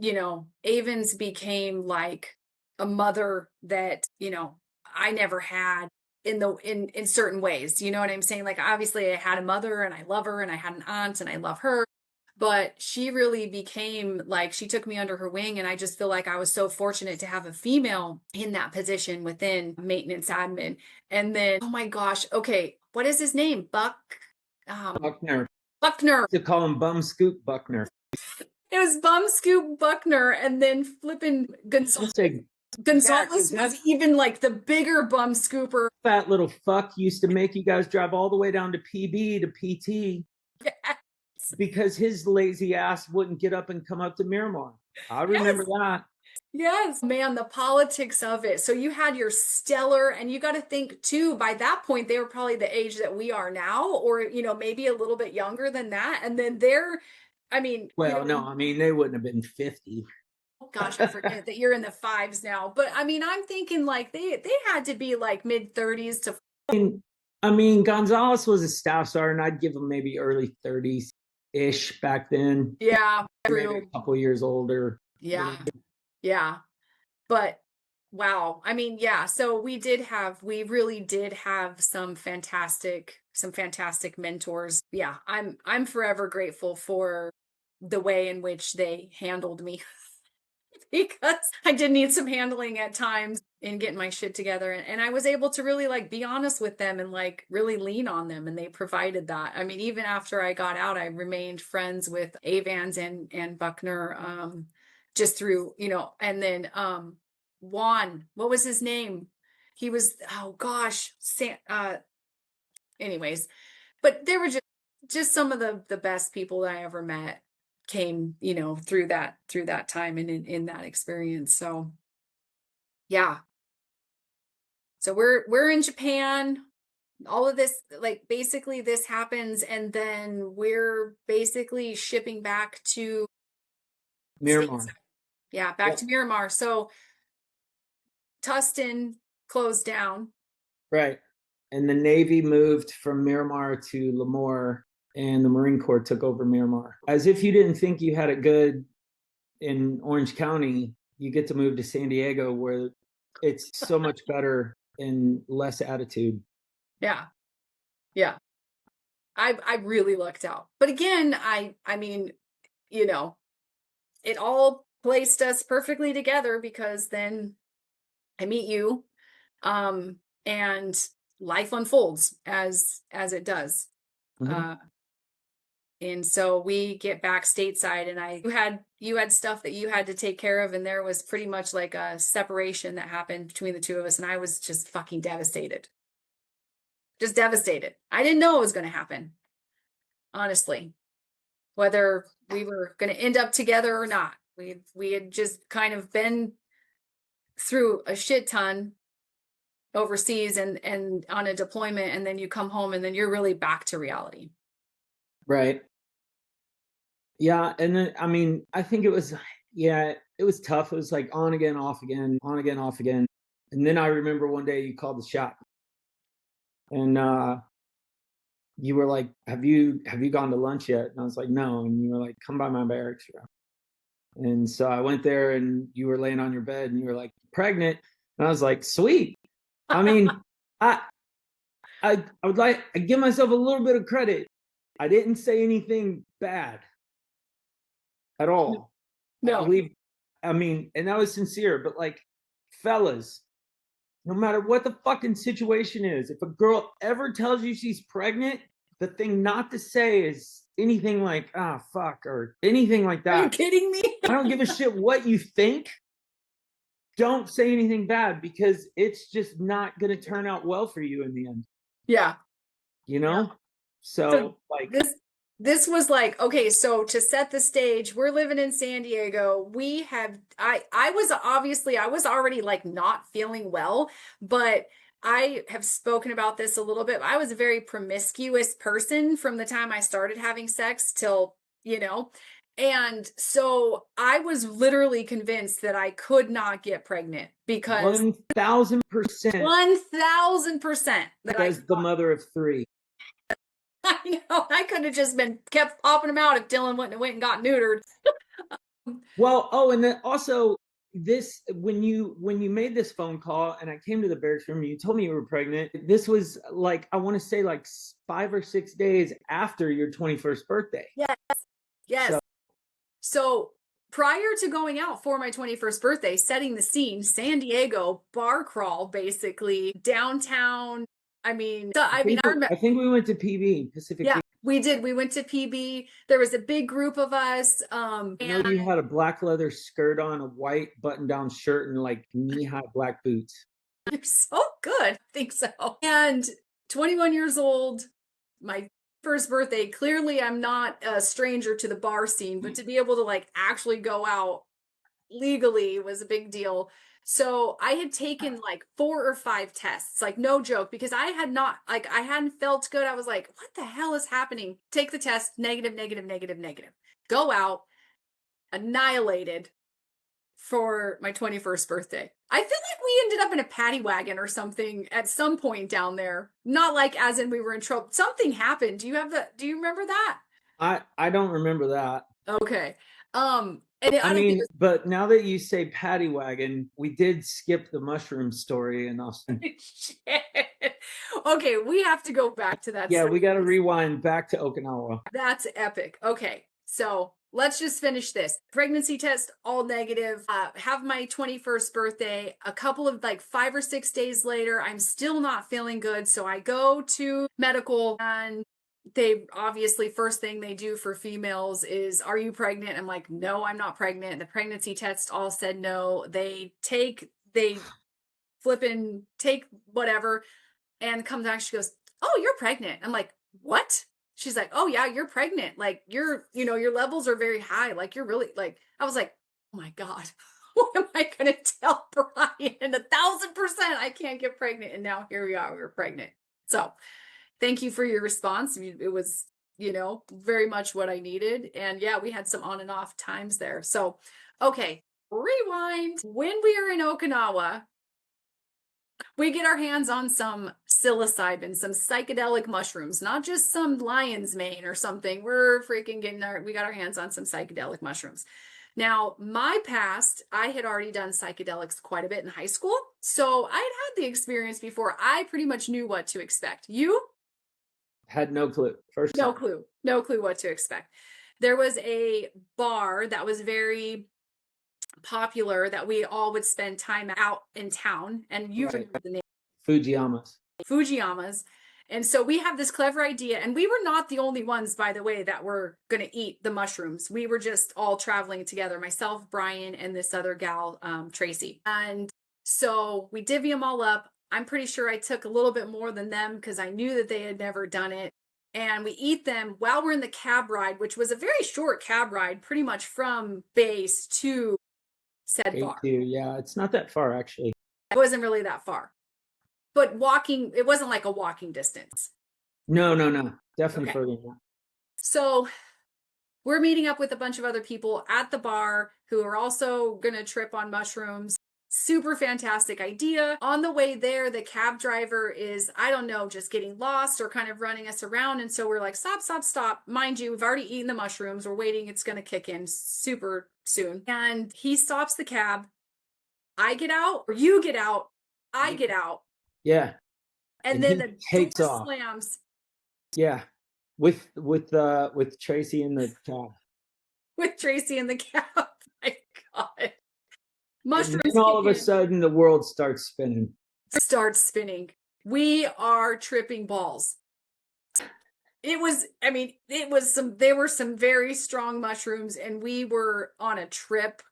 Avens became like a mother that, I never had in certain ways. You know what I'm saying? Like obviously I had a mother and I love her, and I had an aunt and I love her, but she really became like, she took me under her wing, and I just feel like I was so fortunate to have a female in that position within maintenance admin. And then, oh my gosh, okay, what is his name? Buckner. Buckner. To call him Bum Scoop Buckner. It was Bum Scoop Buckner, and then flipping Gonzalez. Gonzalez was even like the bigger bum scooper. Fat little fuck used to make you guys drive all the way down to PB to PT. Yes. Because his lazy ass wouldn't get up and come up to Miramar. I remember that. Yes, man, the politics of it. So you had your stellar, and you got to think too, by that point, they were probably the age that we are now, or, maybe a little bit younger than that. And then no, I mean, they wouldn't have been 50. Gosh, I forget that you're in the fives now. But I mean, I'm thinking like they had to be like mid-30s to. I mean, Gonzalez was a staff sergeant. I'd give him maybe early 30s-ish back then. Yeah, maybe a couple years older. Yeah. Yeah. But wow. I mean, yeah. So we really did have some fantastic mentors. Yeah. I'm forever grateful for the way in which they handled me. Because I did need some handling at times in getting my shit together. And I was able to really like be honest with them and like really lean on them. And they provided that. I mean, even after I got out, I remained friends with Avans and Buckner, just through, and then Juan, what was his name? He was, oh gosh, anyways, but they were just some of the best people that I ever met came, through that time and in that experience. So yeah. So we're in Japan. All of this, like basically this happens, and then we're basically shipping back to Miramar. Yeah, back Yep. to Miramar. So Tustin closed down. Right. And the Navy moved from Miramar to Lemoore, and the Marine Corps took over Miramar. As if you didn't think you had it good in Orange County, you get to move to San Diego, where it's so much better and less attitude. Yeah. Yeah. I really lucked out. But again, I mean, you know, it all placed us perfectly together because then I meet you, and life unfolds as it does. Mm-hmm. And so we get back stateside, and you had stuff that you had to take care of, and there was pretty much like a separation that happened between the two of us, and I was just fucking devastated. Just devastated. I didn't know it was going to happen, honestly. Whether we were going to end up together or not. We had just kind of been through a shit ton overseas and on a deployment, and then you come home and then you're really back to reality. Right. Yeah. And then, I mean, I think it was tough. It was like on again, off again, on again, off again. And then I remember one day you called the shop, and you were like, have you gone to lunch yet? And I was like, no. And you were like, come by my barracks room. And so I went there, and you were laying on your bed, and you were like, pregnant. And I was like, sweet. I mean, I would like, I give myself a little bit of credit. I didn't say anything bad at all. No. I believe, I mean, and that was sincere, but like, fellas, no matter what the fucking situation is, if a girl ever tells you she's pregnant, the thing not to say is anything like, ah, fuck, or anything like that. Are you kidding me? I don't give a shit what you think. Don't say anything bad, because it's just not going to turn out well for you in the end. Yeah. You know? Yeah. So like, this was like, okay, so to set the stage, we're living in San Diego. I was already like not feeling well, but I have spoken about this a little bit. I was a very promiscuous person from the time I started having sex till, and so I was literally convinced that I could not get pregnant because 1,000% 1,000% that as the mother of three. I know. I could have just kept popping them out if Dylan went and got neutered. Well, and then also this, when you made this phone call and I came to the barracks room, you told me you were pregnant. This was like, I want to say like 5 or 6 days after your 21st birthday. Yes. So prior to going out for my 21st birthday, setting the scene, San Diego bar crawl, basically downtown. I remember. I think we went to PB, Pacific. Yeah, we did. We went to PB. There was a big group of us. I know you had a black leather skirt on, a white button-down shirt, and like knee-high black boots. You're so good. I think so. And 21 years old, my first birthday. Clearly, I'm not a stranger to the bar scene, but to be able to like actually go out legally was a big deal. So I had taken like 4 or 5 tests, like no joke, because I hadn't felt good. I was like, what the hell is happening? Take the test, negative, negative, negative, negative. Go out, annihilated for my 21st birthday. I feel like we ended up in a paddy wagon or something at some point down there. Not like as in we were in trouble. Something happened. Do you remember that? I don't remember that. Okay. But now that you say paddy wagon, we did skip the mushroom story in Austin. Okay, we have to go back to that. Yeah, we got to rewind back to Okinawa. That's epic. Okay, so let's just finish this. Pregnancy test, all negative. Have my 21st birthday. A couple of like 5 or 6 days later, I'm still not feeling good. So I go to medical, and they obviously first thing they do for females is, are you pregnant? I'm like, no, I'm not pregnant. The pregnancy test all said no. They flipping take whatever, and comes back. She goes, oh, you're pregnant. I'm like, what? She's like, oh yeah, you're pregnant. Like your levels are very high. Like you're really like, I was like, oh my God, what am I going to tell Bryan? 1,000% I can't get pregnant. And now here we are, we're pregnant. So thank you for your response. It was very much what I needed. And yeah, we had some on and off times there. So, okay, rewind. When we are in Okinawa, we get our hands on some psilocybin, some psychedelic mushrooms, not just some lion's mane or something. We're freaking we got our hands on some psychedelic mushrooms. Now, my past, I had already done psychedelics quite a bit in high school. So I had the experience before. I pretty much knew what to expect. You? Had no clue. First No time. clue. No clue what to expect. There was a bar that was very popular that we all would spend time out in town. And you remember the name. Fujiyamas. Fujiyamas. And so we have this clever idea, and we were not the only ones, by the way, that were going to eat the mushrooms. We were just all traveling together, myself, Brian, and this other gal, Tracy. And so we divvy them all up. I'm pretty sure I took a little bit more than them because I knew that they had never done it. And we eat them while we're in the cab ride, which was a very short cab ride, pretty much from base to said bar. Yeah, it's not that far, actually. It wasn't really that far. But walking, it wasn't like a walking distance. No. Definitely further than that. So we're meeting up with a bunch of other people at the bar who are also going to trip on mushrooms. Super fantastic idea. On the way there, the cab driver is, I don't know, just getting lost or kind of running us around. And so we're like, stop. Mind you, we've already eaten the mushrooms. We're waiting. It's going to kick in super soon. And he stops the cab. I get out, or you get out. I get out. Yeah. And then the takes door off. slams. Yeah. With Tracy in the cab. With Tracy in the cab. Oh my God. Mushrooms. And then all of a sudden the world starts spinning. We are tripping balls. There were some very strong mushrooms, and we were on a trip.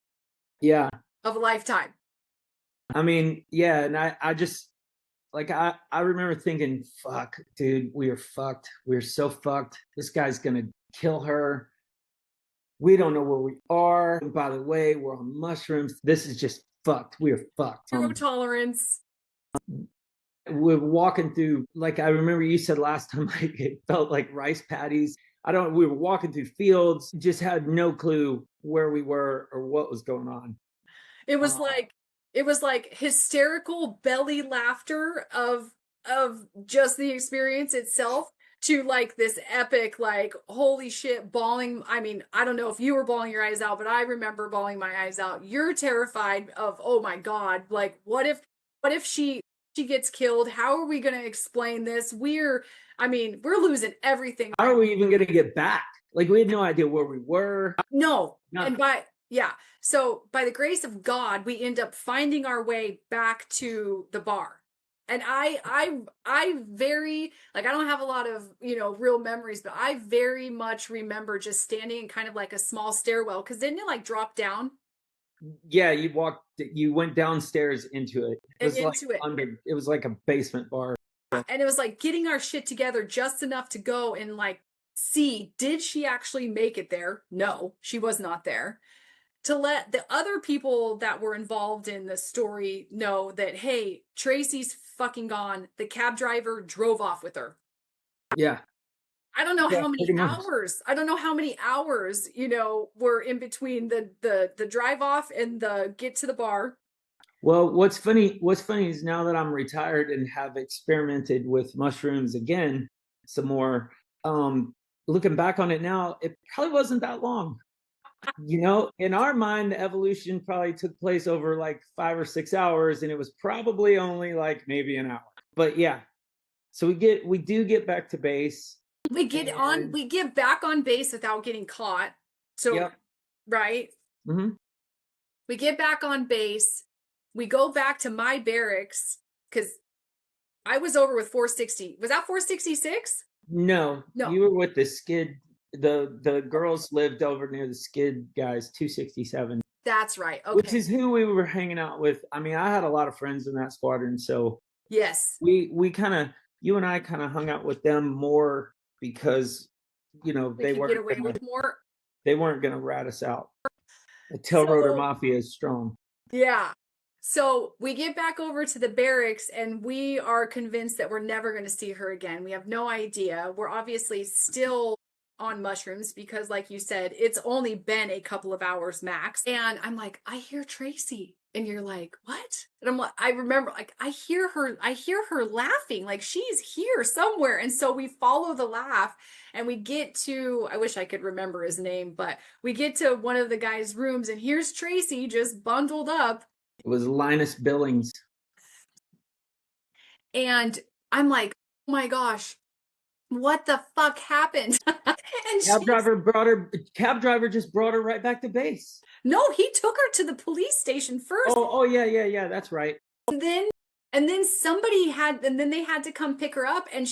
Yeah. Of a lifetime. I mean, yeah, and I just like I remember thinking, fuck, dude, we are fucked. We're so fucked. This guy's gonna kill her. We don't know where we are. And by the way, we're on mushrooms. This is just fucked. We are fucked. Zero tolerance. We're walking through, like I remember you said last time, like it felt like rice paddies. We were walking through fields, just had no clue where we were or what was going on. It was like hysterical belly laughter of just the experience itself to like this epic, like, holy shit, bawling. I mean, I don't know if you were bawling your eyes out, but I remember bawling my eyes out. You're terrified of, oh my God, like, what if she gets killed? How are we going to explain this? We're losing everything. How are we even going to get back? Like, we had no idea where we were. No. And so by the grace of God, we end up finding our way back to the bar. And I very, like, I don't have a lot of, real memories, but I very much remember just standing in kind of like a small stairwell. Cause didn't it like drop down? Yeah. You went downstairs into it. It was like a basement bar. And it was like getting our shit together just enough to go and like, see, did she actually make it there? No, she was not there. To let the other people that were involved in the story know that, hey, Tracy's fucking gone. The cab driver drove off with her. Yeah. I don't know how many hours. I don't know how many hours, were in between the drive off and the get to the bar. Well, what's funny is now that I'm retired and have experimented with mushrooms again, some more, looking back on it now, it probably wasn't that long. In our mind, the evolution probably took place over like 5 or 6 hours, and it was probably only like maybe an hour. But yeah, so we do get back to base. We get back on base without getting caught. So, yep. Right? Mm-hmm. We get back on base. We go back to my barracks because I was over with 460. Was that 466? No, you were with the skid. The girls lived over near the skid guys, 267. That's right. Okay. Which is who we were hanging out with. I mean, I had a lot of friends in that squadron, so yes, we kind of, you and I kind of hung out with them more because they weren't going to rat us out. The tail rotor mafia is strong. Yeah. So we get back over to the barracks and we are convinced that we're never going to see her again. We have no idea. We're obviously still on mushrooms because, like you said, it's only been a couple of hours max. And I'm like, I hear Tracy. And you're like, what? And I'm like, I remember, like, I hear her laughing, like she's here somewhere. And so we follow the laugh and we get to, I wish I could remember his name, but we get to one of the guys' rooms and here's Tracy just bundled up. It was Linus Billings. And I'm like, oh my gosh, what the fuck happened? And Cab driver just brought her right back to base. No, he took her to the police station first. Oh yeah, that's right. And then they had to come pick her up. And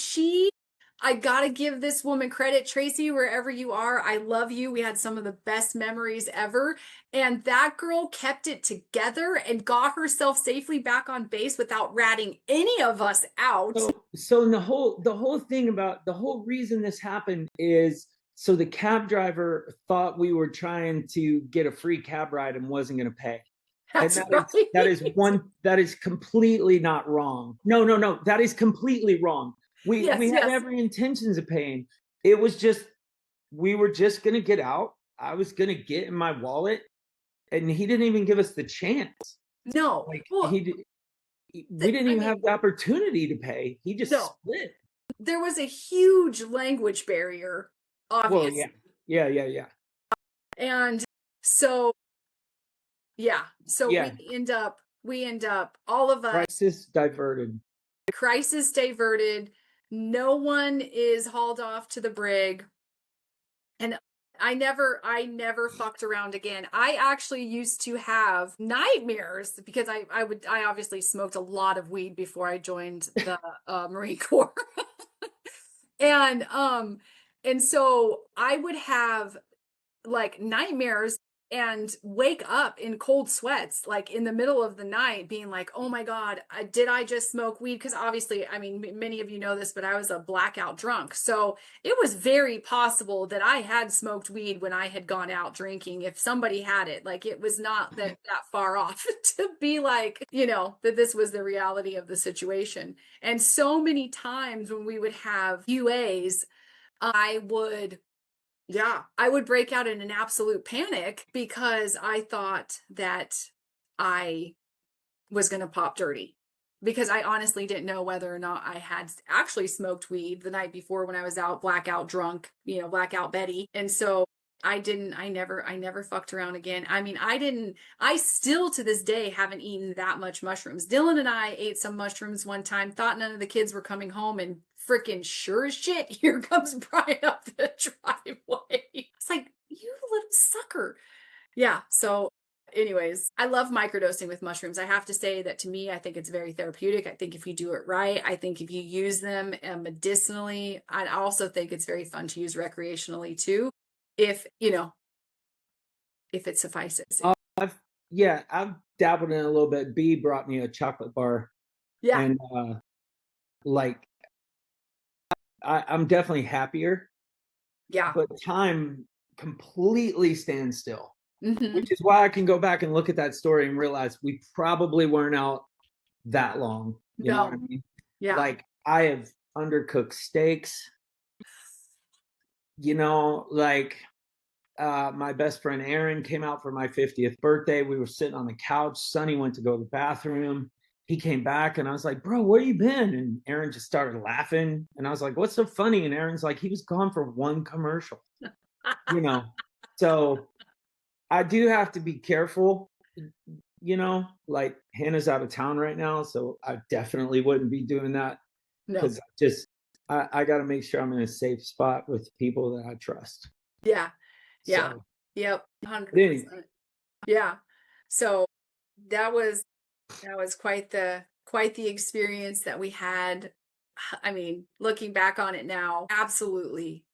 I gotta give this woman credit, Tracy, wherever you are. I love you. We had some of the best memories ever. And that girl kept it together and got herself safely back on base without ratting any of us out. So the whole thing about the whole reason this happened is so the cab driver thought we were trying to get a free cab ride and wasn't going to pay. That's right. That is completely not wrong. No, that is completely wrong. We had every intentions of paying. It was just, we were just going to get out. I was going to get in my wallet and he didn't even give us the chance. No. Like we didn't even have the opportunity to pay. He just split. There was a huge language barrier, obviously. Well, yeah. And so, we end up, all of us. Crisis diverted. No one is hauled off to the brig. And I never fucked around again. I actually used to have nightmares because I obviously smoked a lot of weed before I joined the Marine Corps. And so I would have like nightmares and wake up in cold sweats, like in the middle of the night being like, oh my God, did I just smoke weed? Because obviously, I mean, many of you know this, but I was a blackout drunk. So it was very possible that I had smoked weed when I had gone out drinking. If somebody had it, like it was not that far off to be like, that this was the reality of the situation. And so many times when we would have UAs, I would break out in an absolute panic because I thought that I was going to pop dirty because I honestly didn't know whether or not I had actually smoked weed the night before when I was out blackout drunk, blackout Betty. And so I never fucked around again. I mean, I still to this day haven't eaten that much mushrooms. Dylan and I ate some mushrooms one time, thought none of the kids were coming home, and freaking sure as shit, here comes Bryan up the driveway. It's like, you little sucker. Yeah. So anyways, I love microdosing with mushrooms. I have to say that to me, I think it's very therapeutic. I think if you do it right, I think if you use them medicinally, I also think it's very fun to use recreationally too. If it suffices. I've dabbled in a little bit. B brought me a chocolate bar. Yeah. And I'm definitely happier. Yeah. But time completely stands still. Mm-hmm. Which is why I can go back and look at that story and realize we probably weren't out that long. You know what I mean? Yeah. Like I have undercooked steaks. My best friend Aaron came out for my 50th birthday. We were sitting on the couch. Sonny went to go to the bathroom. He came back and I was like, bro, where you been? And Aaron just started laughing. And I was like, what's so funny? And Aaron's like, he was gone for one commercial. So I do have to be careful, like Hannah's out of town right now. So I definitely wouldn't be doing that. Because I got to make sure I'm in a safe spot with people that I trust. Yeah. Yeah. So, yep. 100%. Yeah. So that was quite the experience that we had. I mean, looking back on it now, absolutely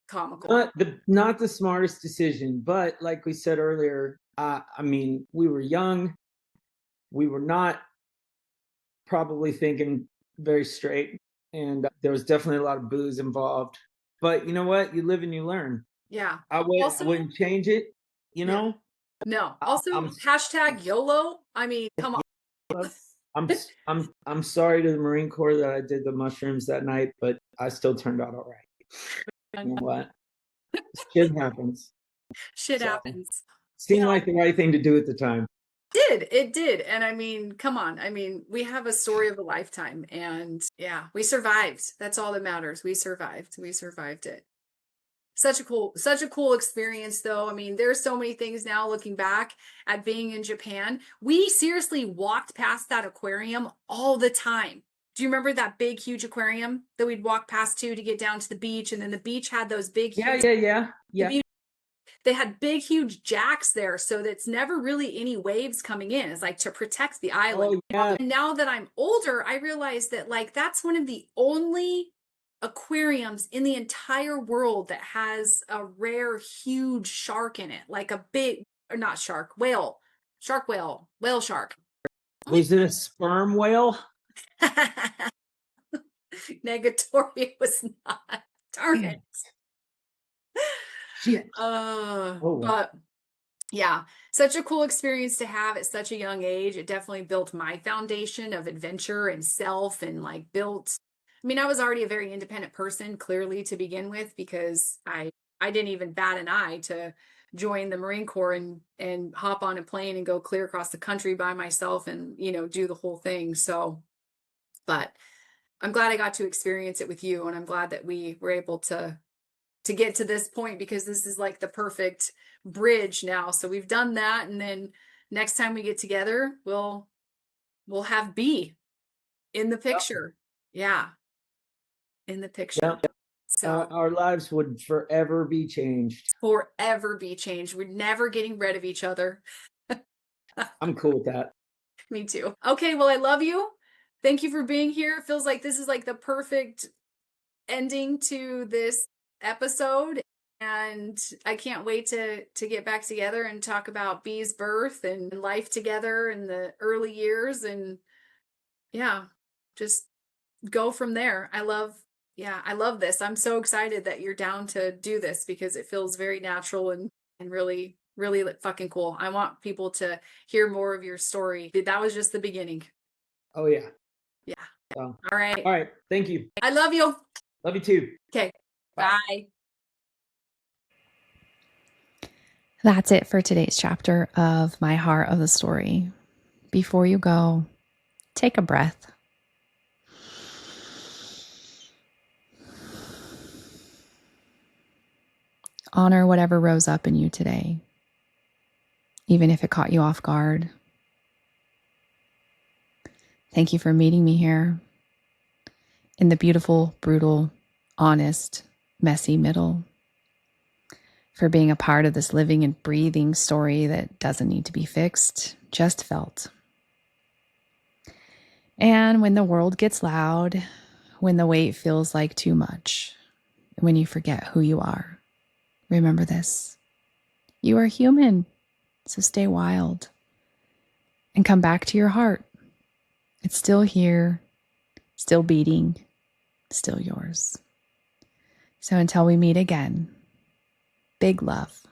comical. Not the smartest decision, but like we said earlier, we were young. We were not probably thinking very straight, and there was definitely a lot of booze involved. But you know what? You live and you learn. Yeah. I wouldn't change it, No. Also, hashtag YOLO. I mean, come on. I'm sorry to the Marine Corps that I did the mushrooms that night, but I still turned out all right. You know what? Shit happens. Shit So, happens. seemed like the right thing to do at the time. It did. And I mean, come on. I mean, we have a story of a lifetime, and yeah, we survived. That's all that matters. We survived. We survived it. Such a cool experience though. I mean, there's so many things now looking back at being in Japan. We seriously walked past that aquarium all the time. Do you remember that big, huge aquarium that we'd walk past to get down to the beach? And then the beach had those big, huge, Yeah. they had big, huge jacks there. So that's never really any waves coming in. It's like to protect the island. Oh, yeah. And now that I'm older, I realize that like that's one of the only aquariums in the entire world that has a rare, huge shark in it, like a big, or not shark, whale, shark whale, whale shark. Was it a sperm whale? Negatory, it was not. Darn it. Shit. But yeah, such a cool experience to have at such a young age. It definitely built my foundation of adventure and self, and like built, I mean, I was already a very independent person, clearly to begin with, because I didn't even bat an eye to join the Marine Corps and hop on a plane and go clear across the country by myself and, you know, do the whole thing. So, but I'm glad I got to experience it with you, and I'm glad that we were able to get to this point, because this is like the perfect bridge now. So we've done that, and then next time we get together, we'll have B in the picture. Yeah, in the picture. Yep. So Our lives would forever be changed. forever be changed. We're never getting rid of each other. I'm cool with that. Me too. Okay, well, I love you. Thank you for being here. It feels like this is like the perfect ending to this episode, and I can't wait to get back together and talk about Bee's birth and life together in the early years, and yeah, just go from there. I love this. I'm so excited that you're down to do this, because it feels very natural and really fucking cool. I want people to hear more of your story. That was just the beginning. Oh yeah. Yeah. So, All right. all right. Thank you. I love you. Love you too. Okay. Bye. That's it for today's chapter of My Heart of the Story. Before you go, take a breath. Honor whatever rose up in you today, even if it caught you off guard. Thank you for meeting me here in the beautiful, brutal, honest, messy middle, for being a part of this living and breathing story that doesn't need to be fixed, just felt. And when the world gets loud, when the weight feels like too much, when you forget who you are, remember this: you are human, so stay wild and come back to your heart. It's still here, still beating, still yours. So until we meet again, big love,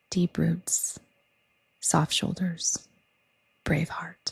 deep roots, soft shoulders, brave heart.